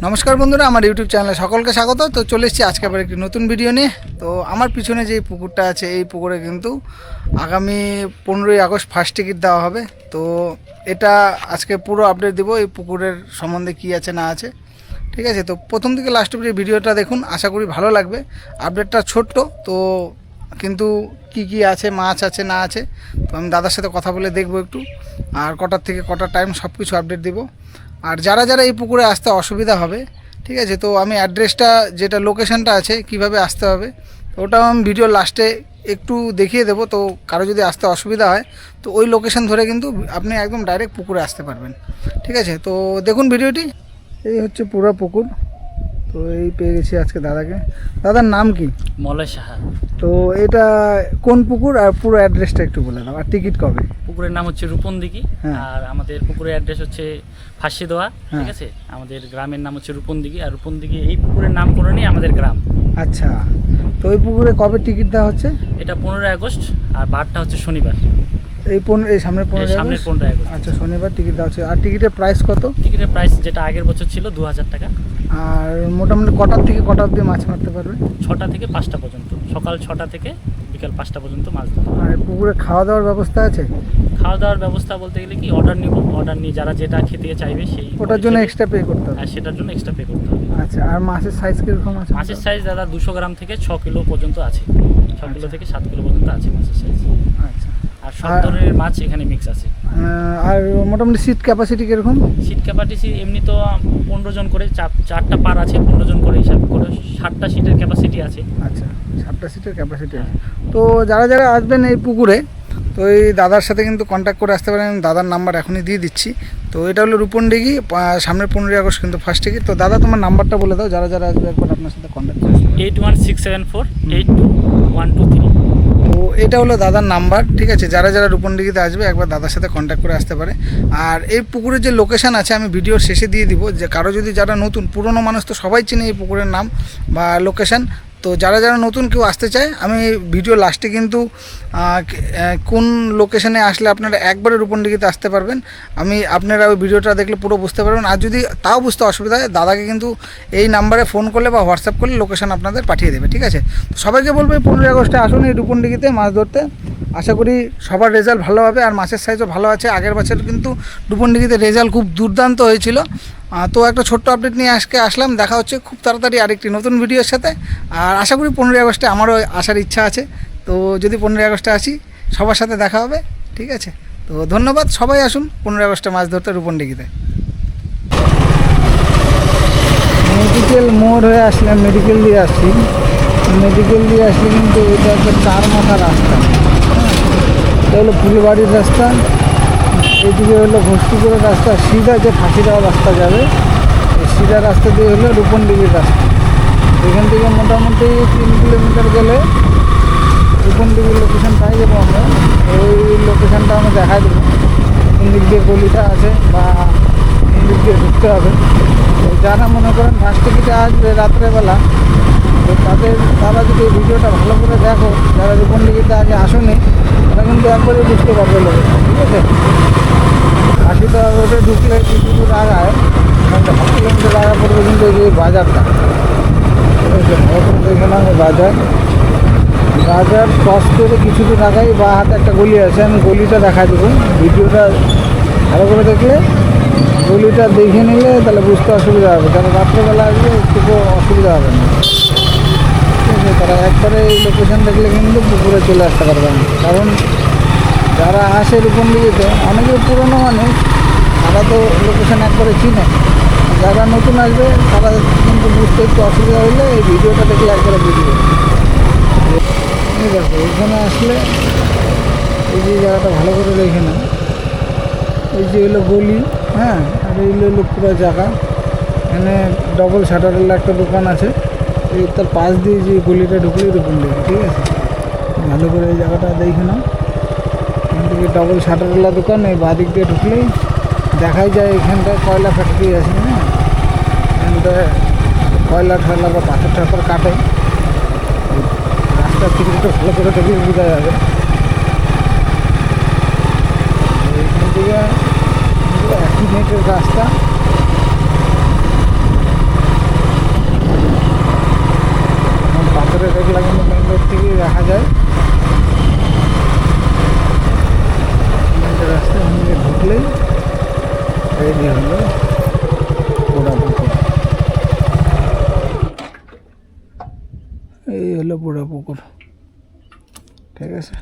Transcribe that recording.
নমস্কার বন্ধুরা, আমার ইউটিউব চ্যানেলে সকলকে স্বাগত। তো চলে এসেছি আজকে আবার একটি নতুন ভিডিও নিয়ে। তো আমার পিছনে যে পুকুরটা আছে, এই পুকুরে কিন্তু আগামী 15ই আগস্ট ফার্স্ট টিকিট দেওয়া হবে। তো এটা আজকে পুরো আপডেট দেবো এই পুকুরের সম্বন্ধে কী আছে না আছে, ঠিক আছে। তো প্রথম থেকে লাস্ট অবধি ভিডিওটা দেখুন, আশা করি ভালো লাগবে। আপডেটটা ছোট্ট তো, কিন্তু কি কি আছে, মাছ আছে না আছে, তো আমি দাদার সাথে কথা বলে দেখবো একটু। আর কটার থেকে কটার টাইম সব কিছু আপডেট দেবো। আর যারা যারা এই পুকুরে আসতে অসুবিধা হবে, ঠিক আছে, তো আমি অ্যাড্রেসটা, যেটা লোকেশানটা আছে কিভাবে আসতে হবে, তো ওটাও আমি ভিডিও লাস্টে একটু দেখিয়ে দেবো। তো কারো যদি আসতে অসুবিধা হয় তো ওই লোকেশান ধরে কিন্তু আপনি একদম ডাইরেক্ট পুকুরে আসতে পারবেন, ঠিক আছে। তো দেখুন ভিডিওটি। এই হচ্ছে পুরো পুকুর। তো এই পেয়ে গেছি আজকে দাদাকে। দাদার নাম কি? মলয় সাহা। তো এটা কোন পুকুর আর পুরো অ্যাড্রেসটা একটু বলে দাও, আর টিকিট কবে? পুকুরের নাম হচ্ছে রূপন দিঘি। হ্যাঁ। আর আমাদের পুকুরের অ্যাড্রেস হচ্ছে ফাঁসি দেওয়া, ঠিক হ্যাঁ। আছে। আমাদের গ্রামের নাম হচ্ছে রূপন দিঘি, আর রূপন দিঘি এই পুকুরের নামকরণই আমাদের গ্রাম। আচ্ছা, তো ওই পুকুরে কবে টিকিট দেওয়া হচ্ছে? এটা 15 আগস্ট, আর বারটা হচ্ছে শনিবার। এই সামনের 15 সামনের আগস্ট? 15 আগস্ট। আচ্ছা, শনিবার টিকিট দেওয়া হচ্ছে। আর টিকিটের প্রাইস কত? টিকিটের প্রাইস যেটা আগের বছর ছিল 2000 টাকা। আর মোটামুটি কটার থেকে কটা অবধি মাছ মারতে পারবে? 6টা থেকে 5টা পর্যন্ত, সকাল 6টা থেকে বিকাল 5টা পর্যন্ত মাছ ধরতে হবে। আর পুকুরে খাওয়া দাওয়ার ব্যবস্থা আছে? খাওয়া দাওয়ার ব্যবস্থা বলতে গেলে কি, অর্ডার নিয়ে যারা যেটা খেতে চাইবে সেই ওটার জন্য এক্সট্রা পে করতে হবে? আর সেটার জন্য এক্সট্রা পে করতে হবে। আচ্ছা, আর মাছের সাইজ কীরকম আছে? মাছের সাইজ দাদা 200 গ্রাম থেকে 6 কিলো পর্যন্ত আছে। 6 কিলো থেকে 7 কিলো পর্যন্ত আছে মাছের সাইজ। আচ্ছা, আর সব ধরনের মাছ এখানে মিক্স আছে। আর মোটামুটি সিট ক্যাপাসিটি কীরকম? সিট ক্যাপাসিটি এমনি তো 15 জন করে, 4টা পার আছে, 15 জন করে হিসাব করে 60টা সিটের ক্যাপাসিটি আছে। আচ্ছা, 7টা সিটের ক্যাপাসিটি আছে। তো যারা যারা আসবেন এই পুকুরে, তো এই দাদার সাথে কিন্তু কন্ট্যাক্ট করে আসতে পারেন। দাদার নাম্বার এখনই দিয়ে দিচ্ছি। তো এটা হলো রূপন দিঘি, সামনের 15ই আগস্ট কিন্তু ফার্স্ট টিকিট। তো দাদা তোমার নাম্বারটা বলে দাও, যারা যারা আসবে একবার আপনার সাথে কন্ট্যাক্ট করে আসতে পারে। 8167482123। তো এটা হলো দাদার নাম্বার, ঠিক আছে। যারা যারা রূপন দিঘিতে আসবে একবার দাদার সাথে কন্ট্যাক্ট করে আসতে পারে। আর এই পুকুরের যে লোকেশান আছে আমি ভিডিওর শেষে দিয়ে দিব, যে কারো যদি যারা নতুন, পুরনো মানুষ তো সবাই চিনে এই পুকুরের নাম বা লোকেশান। তো যারা যারা নতুন কেউ আসতে চায়, আমি ভিডিও লাস্টে কিন্তু কোন লোকেশানে আসলে আপনারা একবারে রূপন দিঘিতে আসতে পারবেন, আপনারা ওই ভিডিওটা দেখলে পুরো বুঝতে পারবেন। আর যদি তাও বুঝতে অসুবিধা হয়, দাদাকে কিন্তু এই নাম্বারে ফোন করলে বা হোয়াটসঅ্যাপ করলে লোকেশান আপনাদের পাঠিয়ে দেবে, ঠিক আছে। তো সবাইকে বলবো এই 15ই আগস্টে আসুন এই রূপন দিঘিতে মাছ ধরতে। আশা করি সবার রেজাল্ট ভালো হবে, আর মাছের সাইজও ভালো আছে। আগের বছর কিন্তু রূপন দিঘিতে রেজাল্ট খুব দুর্দান্ত হয়েছিল। তো একটা ছোট্ট আপডেট নিয়ে আজকে আসলাম। দেখা হচ্ছে খুব তাড়াতাড়ি আরেকটি নতুন ভিডিওর সাথে। আর আশা করি 15ই আগস্টে আমারও আসার ইচ্ছা আছে। তো যদি 15ই আগস্টে আসি, সবার সাথে দেখা হবে, ঠিক আছে। তো ধন্যবাদ, সবাই আসুন 15ই আগস্টে মাছ ধরতে রূপন দিঘিতে। মেডিকেল মোড় হয়ে আসলাম, মেডিকেল দিয়ে আসছি। মেডিকেল দিয়ে আসলে কিন্তু এটা একটা 4 মাথা রাস্তা। এটা হলো ফুলবাড়ির রাস্তা, এদিকে হলো ঘোষপুকুরের রাস্তা, সিধা যে ফাঁসি দেওয়ার রাস্তা যাবে, এই সিধা রাস্তা দিয়ে হলো রূপন দিঘির রাস্তা। এখান থেকে মোটামুটি 3 কিলোমিটার গেলে রূপন দিঘির লোকেশান পাই যাবো আমরা। ওই লোকেশানটা আমরা দেখা দেবো, কোন দিক দিয়ে গলিটা আছে বা কোন দিক দিয়ে ঢুকতে হবে। তো যারা মনে করেন ফার্স্ট টিকিটে আসবে রাত্রেবেলা, তো তারা যদি এই ভিডিওটা ভালো করে দেখো, যারা রূপন দিঘিতে আগে আসেনি, তারা কিন্তু একবারে বুঝতে পারবে লোকেশান, ঠিক আছে। আশিটা রোডে ঢুকলে কিছু দূর আগায়, 5 কিলোমিটার আগা পড়বে কিন্তু এই যে বাজারটা, ভালো করে দেখে নাম বাজার ক্রস করে কিছু দূর আগাই বা হাতে একটা গলি আছে, আমি গলিটা দেখা দেবো। ভিডিওটা ভালো করে দেখলে, গলিটা দেখে নিলে তাহলে বুঝতে অসুবিধা হবে। যারা রাত্রেবেলা আসবে একটু অসুবিধা হবে না, ঠিক আছে। তারা একবারে এই লোকেশান দেখলে কিন্তু পুকুরে চলে আসতে পারবে না। কারণ যারা আসে রূপন দিঘিতে, অনেকে পুরনো মানুষ, তারা তো লোকেশান একবারে চিনে। যারা নতুন আসবে তারা কিন্তু বুঝতে একটু অসুবিধা হলে এই ভিডিওটা দেখলে একবারে বুঝবে, ঠিক আছে। এখানে আসলে এই যে জায়গাটা ভালো করে দেখে না, এই যে হলো গলি, হ্যাঁ, আর এই হলো পুরো জায়গা। এখানে ডবল শাটারের একটা দোকান আছে, এই তার পাশ দিয়ে যে গলিটা ঢুকলেই রূপন দিঘি, ঠিক আছে। ভালো করে এই জায়গাটা দেখে নাও। এখান থেকে ডবল শাটারওয়ালা দোকান, এই বাঁ দিক দিয়ে ঢুকলেই দেখাই যায় এখানটায় কয়লা ফ্যাক্টরি আছে, হ্যাঁ। এখানটায় কয়লা ঠয়লা বা পাথর ঠাকুর কাটে। রাস্তার থেকে একটু ভালো করে দেখলে বোঝা যাবে। এখান থেকে 1 মিনিটের রাস্তা। থেকে দেখা যায়। রাস্তা নিয়ে ঢুকলেই রেডি হলো পোড়া পুকুর। এই হলো পোড়া পুকুর, ঠিক আছে।